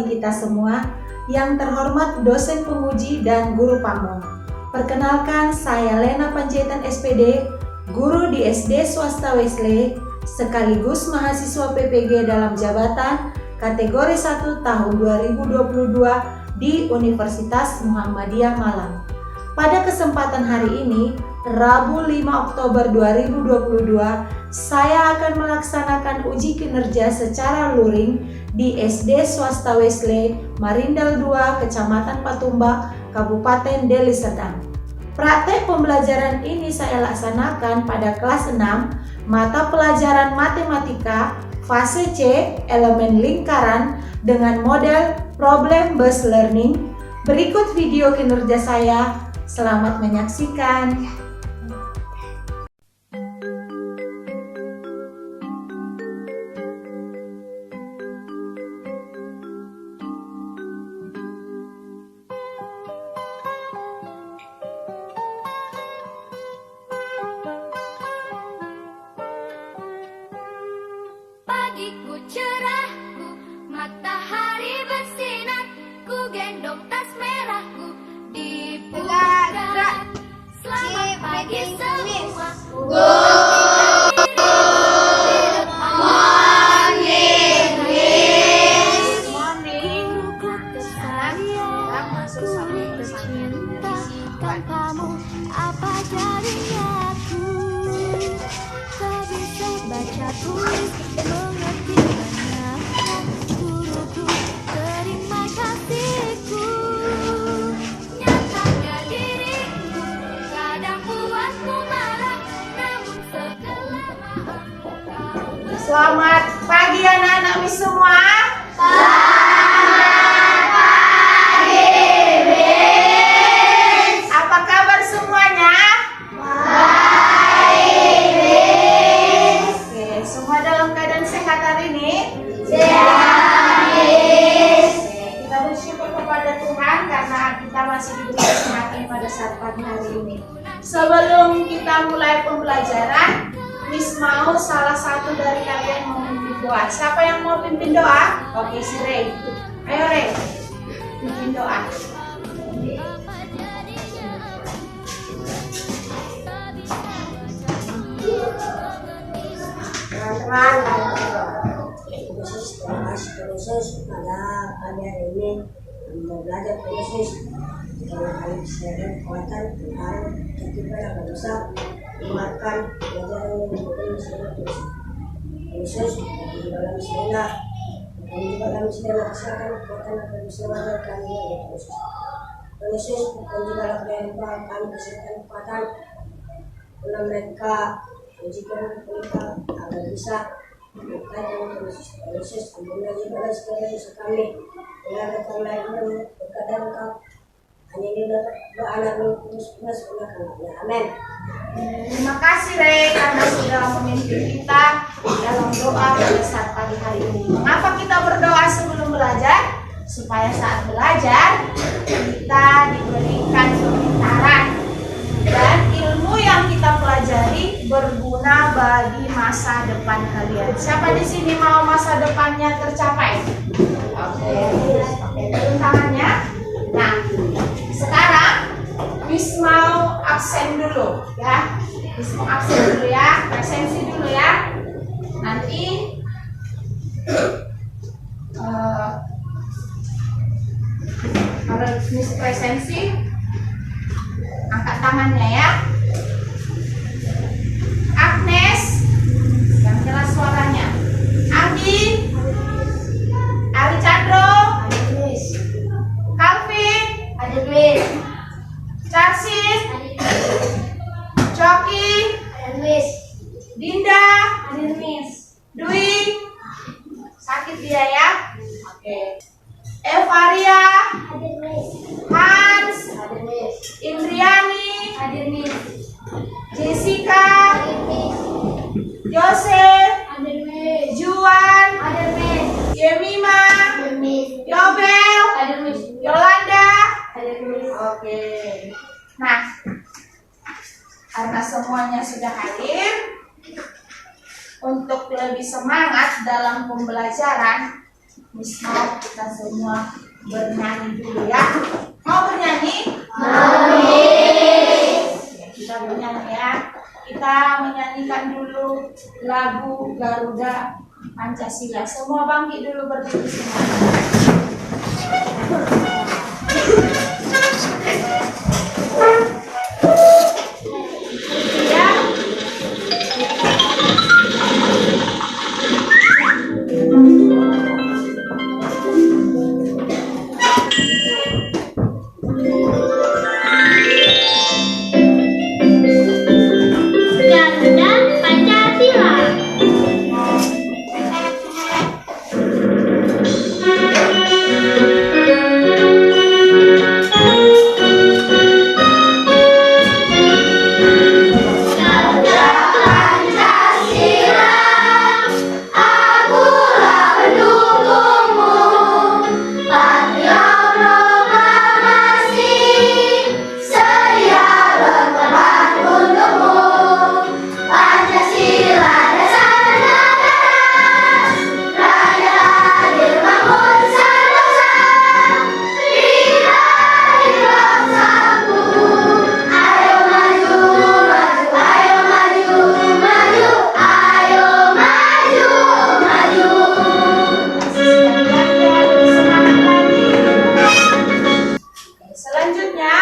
bagi kita semua, yang terhormat dosen penguji dan guru pamong. Perkenalkan, saya Lena Panjaitan SPD, guru di SD Swasta Wesley, sekaligus mahasiswa PPG dalam jabatan kategori 1 tahun 2022 di Universitas Muhammadiyah Malang. Pada kesempatan hari ini, Rabu 5 Oktober 2022, saya akan melaksanakan uji kinerja secara luring di SD Swasta Wesley, Marindal 2, Kecamatan Patumbak, Kabupaten Deli Serdang. Praktek pembelajaran ini saya laksanakan pada kelas 6, mata pelajaran matematika, fase C, elemen lingkaran dengan model problem based learning. Berikut video kinerja saya. Selamat menyaksikan. Pagiku cerahku, matahari bersinar, ku gendong tas merahku di pundak. Selamat pagi semua. Tanpamu apa jadinya aku? Tak bisa baca tulis, mengerti banyak guruku, terima kasihku. Nyatanya diriku kadang buatku marah, namun setelah Selamat pagi anak-anak semua. Apa kabar semuanya? Oke, semua dalam keadaan sehat hari ini? Kita bersyukur kepada Tuhan karena kita masih diberi kesehatan pada saat pagi hari ini. Sebelum kita mulai pembelajaran, Miss mau salah satu dari kalian mau pimpin doa. Siapa yang mau pimpin doa? Oke, si Rey. Ayo Rey, pimpin doa. Khusus pada pagi hari ini mau belajar khusus karena kali kesehatan kekuatan pengaruh tertiba yang bisa menguatkan pelajaran yang mungkin sangat khusus di dalam istilah dan juga dalam istilah kesehatan kekuatan akan bisa mengajarkan yang khusus dan juga dalam kami kesehatan kekuatan untuk mereka ujikan mereka agar bisa bukan yang khusus ampunlah juga sekali kami dengan datang lainnya berkadang kau hanya ini doa terus gunakan. Amin. Terima kasih Rey karena sudah memimpin kita dalam doa pada saat pagi hari ini. Mengapa kita berdoa sebelum belajar? Supaya saat belajar kita diberikan kepintaran dan ilmu yang kita pelajari berguna bagi masa depan kalian. Siapa di sini mau masa depannya tercapai? Oke, turun tangannya. Nah, sekarang Miss mau absen dulu ya. Miss mau absen dulu ya, presensi dulu ya. Nanti kalau Miss presensi angkat tangannya ya. Agnes, yang jelas suaranya. Ardi, Ali Chandro, Calvin, Charsis, Coki, Dinda, Dwi, sakit dia ya. Oke. Evaria, Hans, Indriani, Jessica, Joseph, Juan, Yemima, Yobel, Yolanda. Oke. Nah, karena semuanya sudah hadir, untuk lebih semangat dalam pembelajaran, Miss mau kita semua bernyanyi dulu ya. Mau bernyanyi? Ya, kita bernyanyi ya. Kita menyanyikan dulu lagu Garuda Pancasila. Semua bangkit dulu berdiri semua. Garuda Pancasila. Garuda Pancasila, akulah pendukungmu. Patria proklamasi, sedia berkorban untukmu. Pancasila dasar negara, rakyat adil bangun sentosa. Birahi bangsaku, ayo maju, maju, ayo maju, maju, ayo maju, maju. Selanjutnya,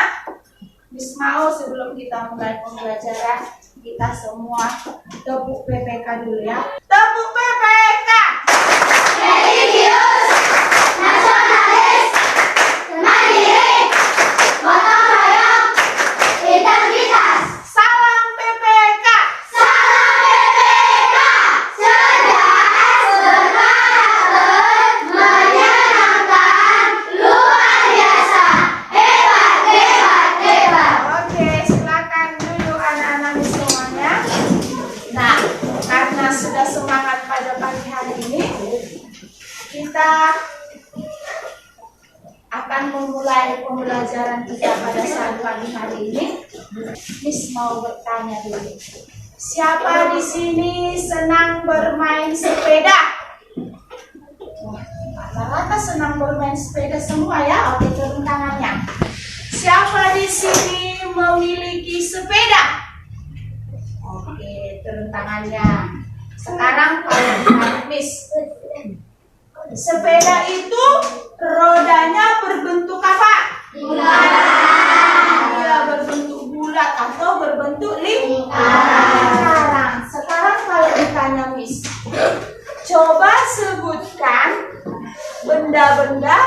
Miss mau sebelum kita mulai pembelajaran, kita semua tepuk PPK dulu ya. Tepuk PPK. Religius, nasionalis, mandiri, gotong royong, integritas. Salam PPK. Salam PPK, cerdas, berkarakter, menyenangkan, luar biasa, hebat, hebat, hebat. Oke, silakan duduk anak-anak Miss semuanya. Nah, karena sudah semangat pada pagi hari ini, kita akan memulai pembelajaran kita pada saat pagi hari ini. Miss mau bertanya dulu. Siapa di sini senang bermain sepeda? Wah, rata-rata senang bermain sepeda semua ya. Oke, turun tangannya. Siapa di sini memiliki sepeda? Oke, turun tangannya. Sekarang kalau ditanya Miss, sepeda itu rodanya berbentuk apa? Iya, berbentuk bulat atau berbentuk lingkaran. Sekarang kalau ditanya Miss, coba sebutkan benda-benda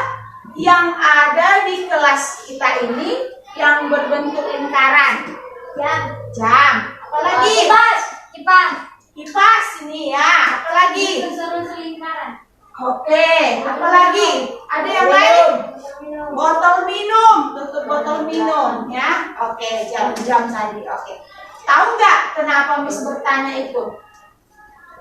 yang ada di kelas kita ini yang berbentuk lingkaran. Jam. Apalagi? Kipas ini ya. Apalagi? Oke, apalagi? Ada yang lain? Botol minum, tutup botol minum ya. Oke, jam tadi. Oke. Tahu nggak kenapa Miss bertanya itu?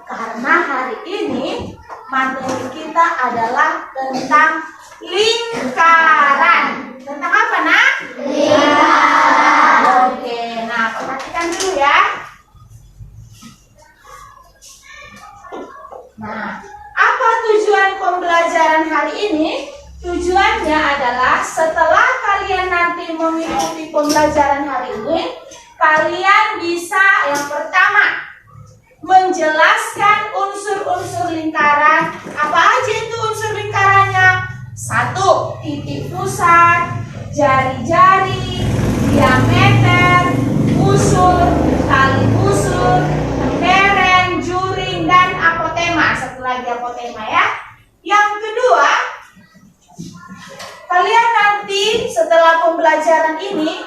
Karena hari ini materi kita adalah tentang lingkaran. Tentang apa, Nak? Lingkaran. Oke, nah perhatikan dulu ya. Nah, apa tujuan pembelajaran hari ini? Tujuannya adalah setelah kalian nanti mengikuti pembelajaran hari ini, kalian bisa yang pertama menjelaskan unsur-unsur lingkaran. Apa aja itu unsur lingkarannya? 1. Titik pusat, jari-jari, diameter, busur, tali busur, lembereng, juring, dan apotema. Satu lagi apotema ya. Yang kedua, kalian nanti setelah pembelajaran ini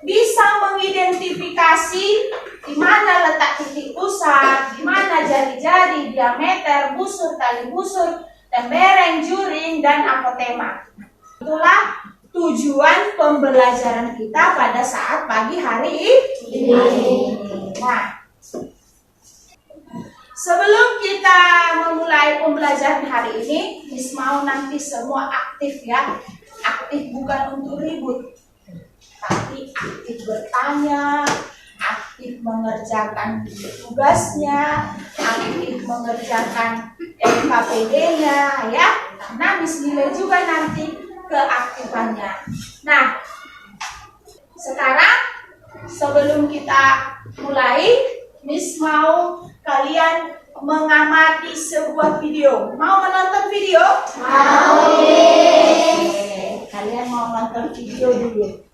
bisa mengidentifikasi di mana letak titik pusat, di mana jari-jari, diameter, busur, tali busur, lembereng, juring, dan apotema. Itulah tujuan pembelajaran kita pada saat pagi hari ini. Nah, sebelum kita memulai pembelajaran hari ini, Miss mau nanti semua aktif ya. Aktif bukan untuk ribut, tapi aktif bertanya, aktif mengerjakan tugasnya, aktif mengerjakan LKPD-nya ya. Nah, Miss nilai juga nanti keaktifannya. Nah, sekarang sebelum kita mulai, Miss mau kalian mengamati sebuah video. Mau menonton video? Mau. Kalian mau nonton video dulu.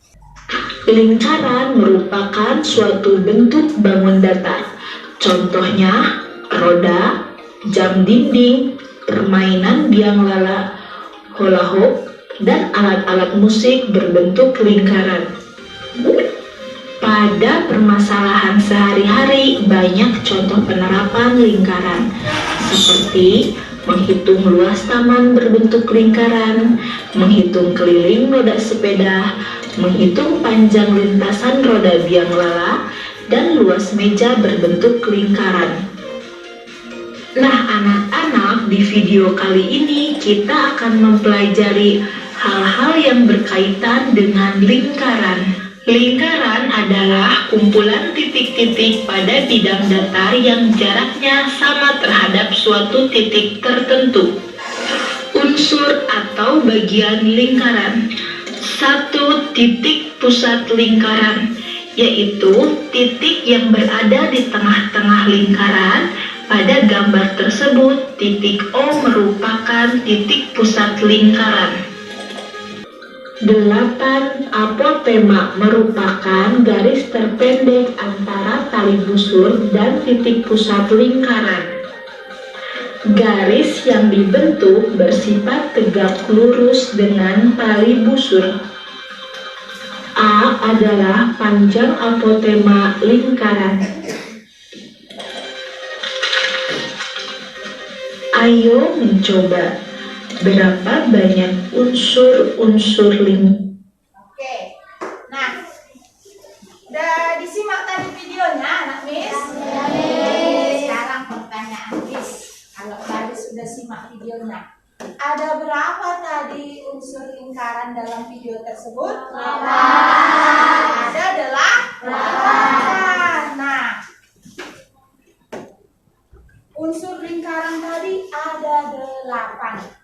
Lingkaran merupakan suatu bentuk bangun datar. Contohnya, roda, jam dinding, permainan biang lala, hula hoop, dan alat-alat musik berbentuk lingkaran. Pada permasalahan sehari-hari, banyak contoh penerapan lingkaran, seperti menghitung luas taman berbentuk lingkaran, menghitung keliling roda sepeda, menghitung panjang lintasan roda biang lala, dan luas meja berbentuk lingkaran. Nah, anak-anak, di video kali ini kita akan mempelajari hal-hal yang berkaitan dengan lingkaran. Lingkaran adalah kumpulan titik-titik pada bidang datar yang jaraknya sama terhadap suatu titik tertentu. Unsur atau bagian lingkaran. 1. Titik pusat lingkaran, yaitu titik yang berada di tengah-tengah lingkaran. Pada gambar tersebut, titik O merupakan titik pusat lingkaran. 8. Apotema merupakan garis terpendek antara tali busur dan titik pusat lingkaran. Garis yang dibentuk bersifat tegak lurus dengan tali busur. A adalah panjang apotema lingkaran. Ayo mencoba. Berapa banyak unsur-unsur Oke. Nah, udah disimak tadi videonya, anak Miss? Sekarang pertanyaan Miss. Kalau tadi sudah simak videonya, ada berapa tadi unsur lingkaran dalam video tersebut? 8. Ada 8. Nah, unsur lingkaran tadi ada 8.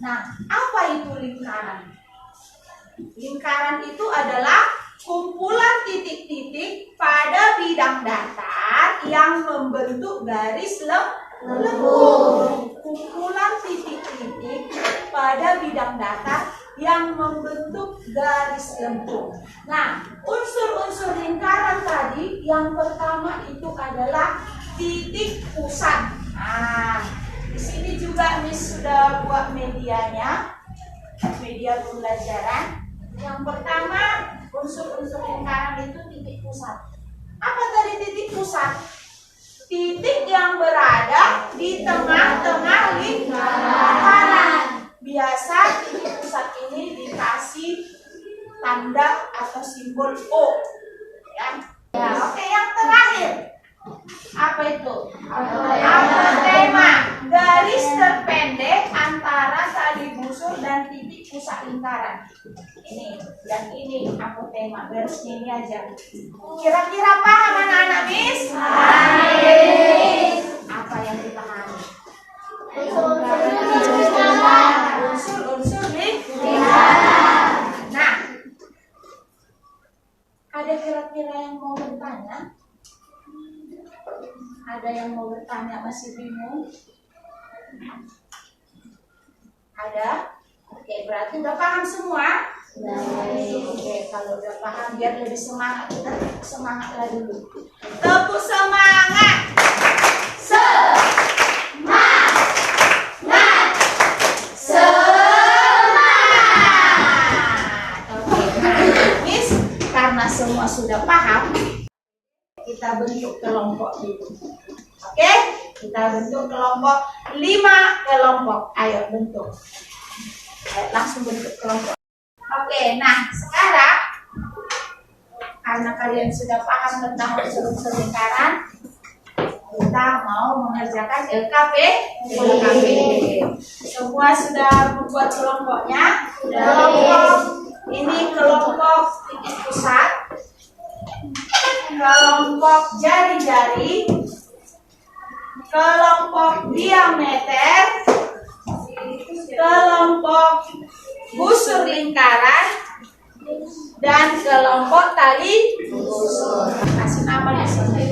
Nah, apa itu lingkaran? Lingkaran itu adalah kumpulan titik-titik pada bidang datar yang membentuk garis lengkung. Kumpulan titik-titik pada bidang datar yang membentuk garis lengkung. Nah, unsur-unsur lingkaran tadi yang pertama itu adalah titik pusat. Nah, di sini juga Miss sudah buat medianya, media pembelajaran. Yang pertama, unsur-unsur lingkaran itu titik pusat. Apa tadi titik pusat? Titik yang berada di tengah-tengah lingkaran. Biasa titik pusat ini dikasih tanda atau simbol O. Ya, oke, yang terakhir. Apa itu? Apotema, garis terpendek antara tali busur dan titik pusat lingkaran. Ini, yang ini apotema, garisnya ini aja. Kira-kira paham anak-anak Miss? Apa yang dipahami? Unsur-unsur lingkaran. Nah, ada kira-kira yang mau bertanya? Ada yang mau bertanya masih bingung? Ada? Oke, berarti udah paham semua? Oke, kalau udah paham biar lebih semangat, kita semangatlah dulu. Tepuk semangat! Oke, Miss, karena semua sudah paham, kita bentuk kelompok dulu. Oke, kita bentuk kelompok 5 kelompok. Ayo bentuk. Ayo, langsung bentuk kelompok. Oke, nah sekarang karena kalian sudah paham tentang unsur-unsur lingkaran, kita mau mengerjakan LKPD. Semua sudah membuat kelompoknya. Kelompok ini kelompok titik pusat. kelompok jari-jari, kelompok diameter, kelompok busur lingkaran, dan kelompok tali busur. Kasih namanya sini.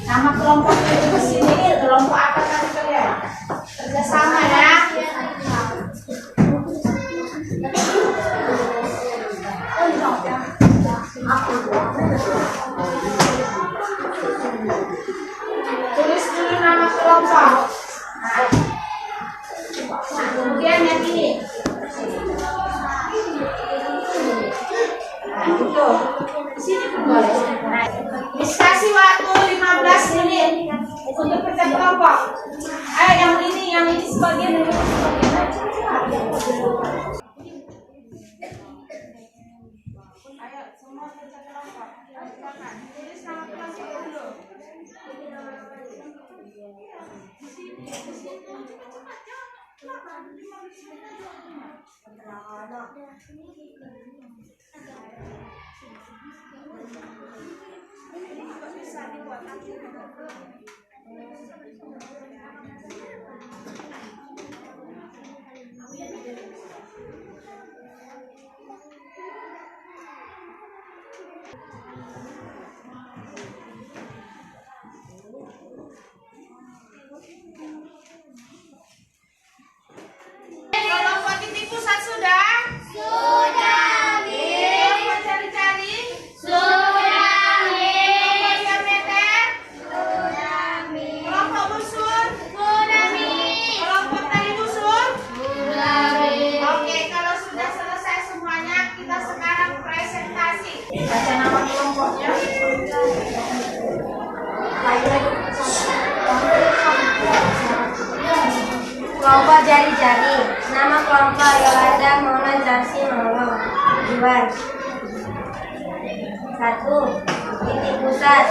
Nama kelompok itu di sini kelompok apa tadi kalian? Kerjasama ya. Tulis dulu nama kelompok. Nah, kemudian yang ini. Nah, itu. Di sini pun boleh. Nah, kasih waktu 15 menit untuk kerja kelompok. Yang ini sebagian dari sebagian. Ayo, semua kerja kelompok. Silakan. Tulis nama kelompok dulu. Kelompok titik pusat sudah? Sudah, Kelompok cari-cari? Sudah, Kelompok diameter? Sudah, Kelompok busur? Sudah, Kelompok tali busur? Sudah, Oke, kalau sudah selesai semuanya, kita sekarang presentasi. Baca nama kelompoknya. Kelompok jari-jari. Nama kelompok Yolanda Mona Darsi Molo. 2. 1. Titik pusat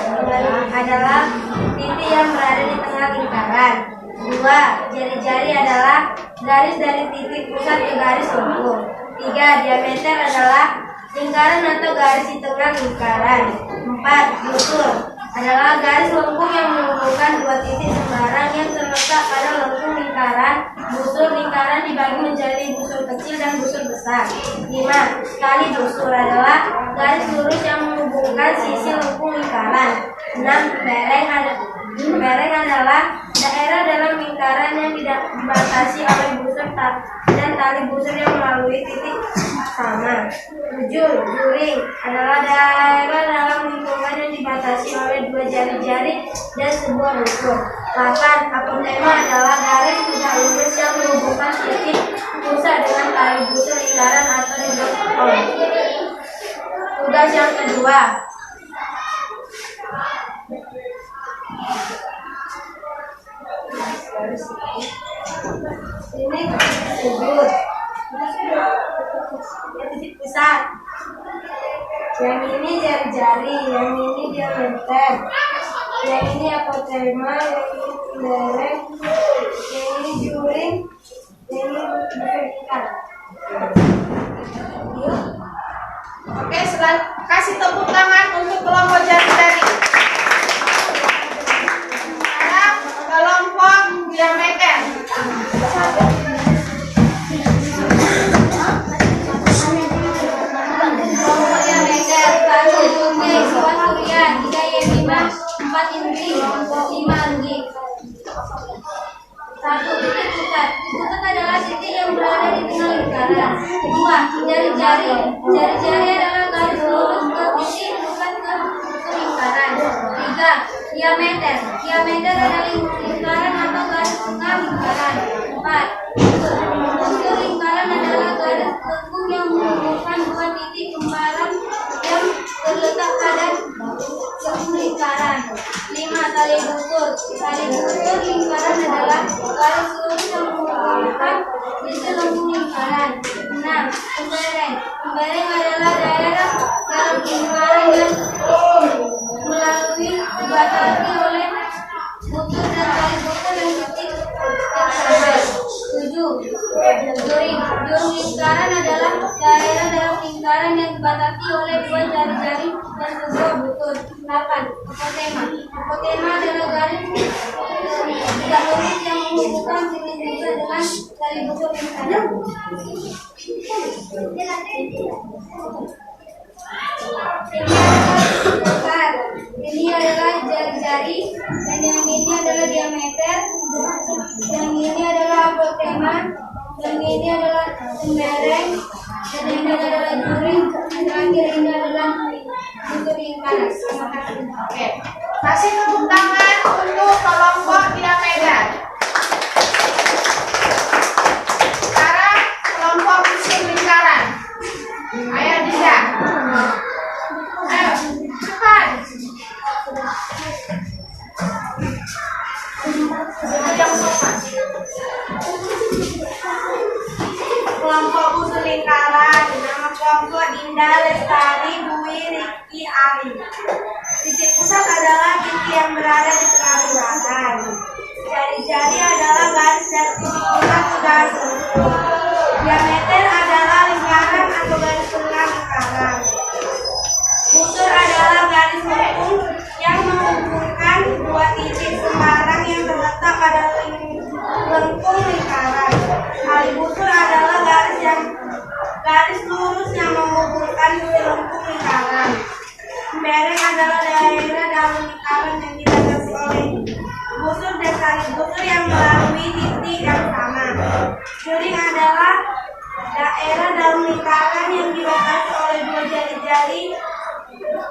adalah titik yang berada di tengah lingkaran. 2. Jari-jari adalah garis dari titik pusat ke garis lengkung. 3. Diameter adalah lingkaran atau garis di tengah lingkaran. 4. Busur adalah garis lengkung yang menghubungkan dua titik sembarang yang terletak pada lengkung lingkaran. Busur lingkaran dibagi menjadi busur kecil dan busur besar. 5. Tali busur adalah garis lurus yang menghubungkan sisi lengkung lingkaran. 6. Bereng adalah daerah dalam lingkaran yang tidak dibatasi oleh busur dan tali busur yang melalui titik sama. 7. Juring adalah daerah dalam lingkungan yang dibatasi oleh dua jari-jari dan sebuah busur. 8. Apotema adalah garis tegak lurus yang menghubungkan titik pusat dengan tali busur lingkaran atau didokter. Tugas yang kedua. Ini sudut. Titik pusat. Yang ini jari-jari, yang ini diameter, yang ini apotema, yang ini bereng, yang ini juring, yang ini vertikal. Oke, kasih tepuk tangan untuk kelompok jari-jari. Sekarang kelompok diameter. Kelompok diameter 1 Jumlah 2 Surya 3 Yemima 4 Indri 5 Anggi. 1. Titik pusat. Titik pusat adalah titik yang berada di tengah lingkaran. 2. Jari-jari. Jari-jari adalah garis lurus ke titik pusat ke lingkaran. 3. Diameter. Diameter adalah lingkaran atau garis tengah lingkaran. 4. Busur lingkaran adalah garis lengkung yang menghubungkan dua titik kembaran yang terletak pada lengkung lingkaran. 5. Tali busur. Tali busur lingkaran adalah garis lurus yang menghubungkan sisi lengkung lingkaran. 6. Pembereng. Pembereng adalah daerah dalam lingkaran yang melalui dibatasi oleh busur dan tali busur yang titik sama. 7. Juring. Juring lingkaran adalah daerah dalam lingkaran yang dibatasi oleh dua jari-jari Apotema adalah garis tegak lurus yang menghubungkan titik pusat dengan tali busur lingkaran. Ini adalah jari-jari dan yang ini adalah diameter, yang ini adalah apotema, yang ini adalah tembereng, dan ini adalah duri, dan terakhir ini adalah busur lingkaran. Terima kasih. Oke. Kasih tepuk tangan untuk kelompok diameter. Sekarang kelompok busur lingkaran. Ayo Dinda. Ayo, cepat. Yang sopan. Kelompok busur lingkaran, nama kelompok Dinda Lestari Dwi Riki Ari. Titik pusat adalah titik yang berada di tengah lingkaran. Jari-jari adalah garis dan titik pusat garis lengkung. Diameter adalah lingkaran atau garis tengah lingkaran. Busur adalah garis lengkung yang menghubungkan dua titik sembarang yang terletak pada lengkung lingkaran. Tali busur adalah garis lurus yang menghubungkan lengkung lingkaran. Tembereng adalah daerah dalam lingkaran yang dibatasi oleh busur dan tali busur yang melalui titik yang sama. Juring adalah daerah dalam lingkaran yang dibatasi oleh dua jari-jari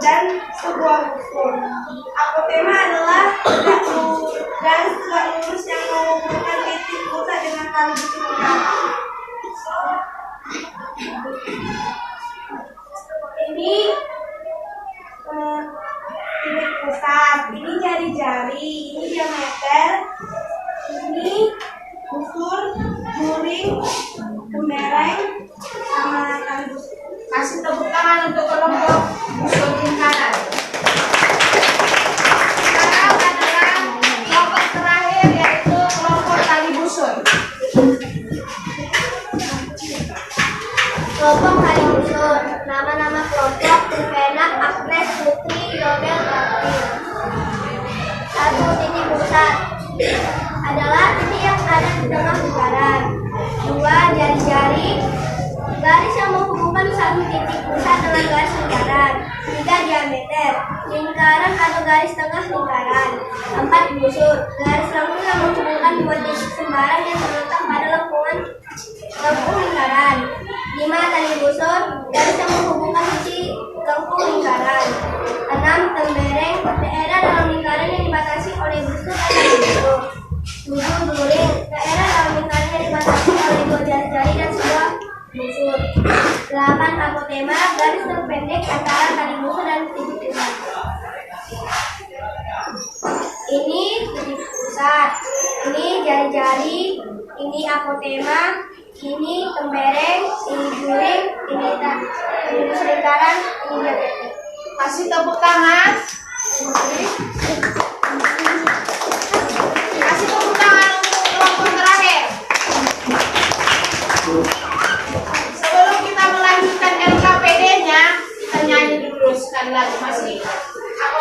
dan sebuah busur. Apotema adalah garis tegak lurus yang menghubungkan titik pusat dengan tali busur lingkaran. Ini titik pusat, ini jari-jari, ini diameter, ini busur, juring, tembereng, sama tali busur. Kasih tepuk tangan untuk kelompok busur lingkaran. Sekarang adalah kelompok terakhir yaitu kelompok tali busur. Kelompok tali busur. Nama-nama kelompok Trivena, Agnes, Putri, Yobel, Rati. 1. Titik pusat adalah titik yang ada di tengah lingkaran. 2. Jari-jari, garis yang menghubungkan satu titik pusat dengan garis lingkaran. 3. Diameter, lingkaran atau garis tengah lingkaran. 4. Busur, garis lengkung yang menghubungkan dua titik sembarang yang terletak pada lengkung lingkaran. 5. Tali busur, garis yang menghubungkan titik lengkung lingkaran. 6. Tembereng, daerah dalam lingkaran yang dibatasi oleh busur dan tali busur. 7. Juring, daerah dalam lingkaran yang dibatasi oleh dua jari-jari dan sebuah busur. 8. Apotema, garis terpendek antara tali busur dan titik pusat. Ini titik pusat, ini jari-jari, ini apotema, ini tembereng, ini juring, ini busur lingkaran, ini diameter. Kasih tepuk tangan. Kasih tepuk tangan untuk kelompok terakhir. Sebelum kita melanjutkan LKPD-nya, kita nyanyi dulu sekali lagi.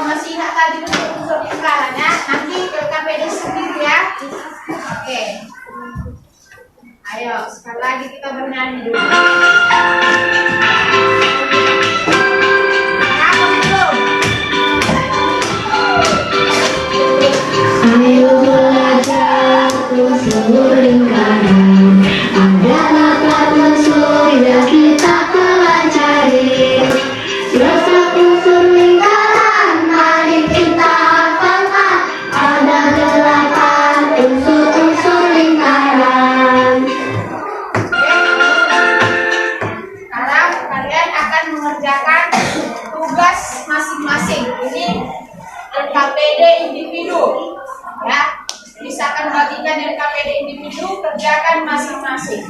Masih ingat tadi bentuk busur lingkarannya? Nanti LKPD sendiri ya. Oke. Ayo, sekali lagi kita bernyanyi dulu. Ayo belajar busur lingkaran, adalah busur yang kita pelajari. Letak busur lingkaran, mari kita hafalkan. Ada 8 unsur lingkaran. Sekarang kalian akan mengerjakan tugas masing-masing. Ini LKPD individu, ya. Misalkan bagikan LKPD individu, kerjakan masing-masing.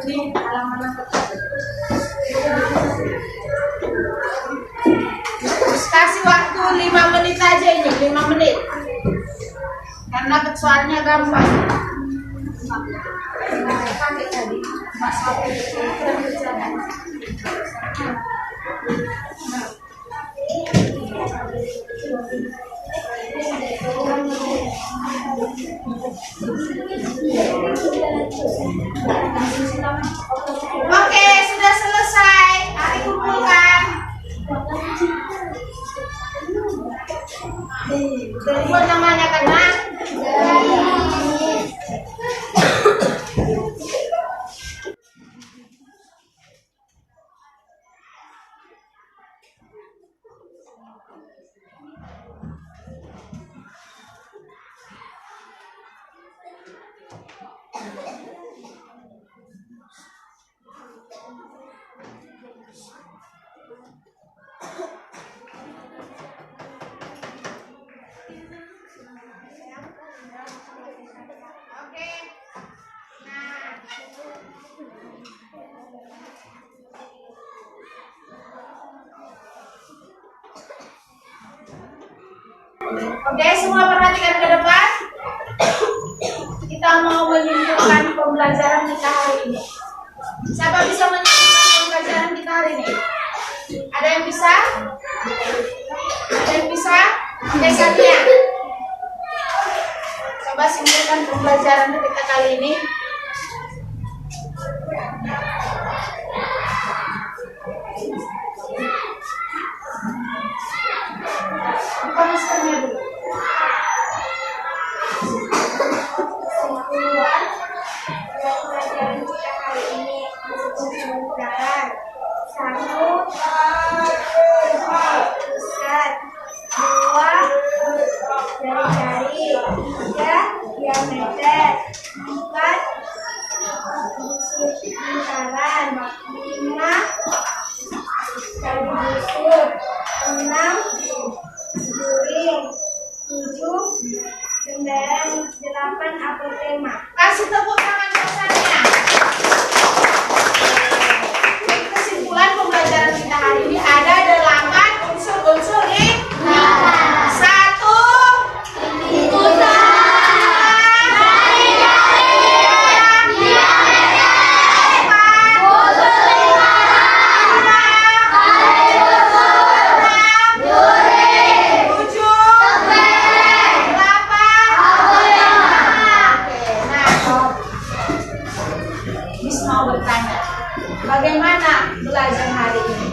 ini halaman apa tadi? Terus kasih waktu 5 menit aja ini, 5 menit. Karena soalnya gampang. Pakai tadi, Oke, sudah selesai. Ari kumpulkan. Buat namanya karena oke. Nah, oke, semua perhatikan ke depan. Kita mau menyimpulkan pembelajaran kita hari ini. Siapa bisa menyimpulkan pembelajaran kita hari ini? Ada yang bisa? Ada yang bisa? Oke, Satya. Coba simpulkan pembelajaran kita kali ini. Buka maskernya dulu. Pelajaran kita hari ini menggunakan 1 pusat, 2 jari-jari, 3 diameter, 4 lingkaran, 5 tali busur, 6 duri, 7 lembaran, 8 apel tema. Kasih tepuk tangan dosennya. Jadi kesimpulan pembelajaran kita hari ini ada 8 unsur-unsur indikator. 1 mau bertanya, bagaimana belajar hari ini?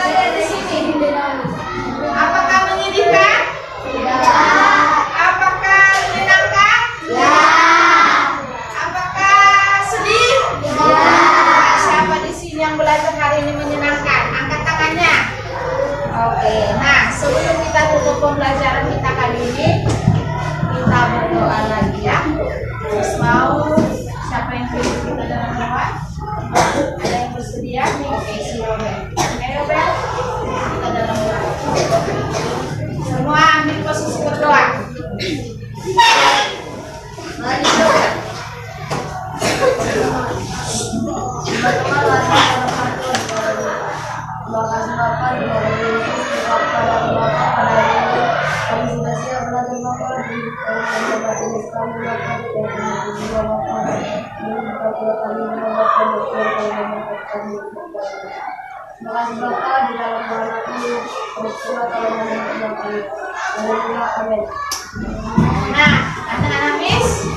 Ada di sini. Apakah menyedihkan? Ya. Apakah menyenangkan? Ya. Apakah sedih? Ya. Siapa di sini yang belajar hari ini menyenangkan? Angkat tangannya. Oke. Nah, sebelum kita tutup pembelajaran kita kali ini, kita berdoa lagi ya. Terus mau siapa yang pilih kita dalam doa? Ada yang bersedia? Oke, si Robert. Oke, Robert, kita dalam doa. Semua ambil posisi berdoa. Mari doa. Nah, anak-anak Miss,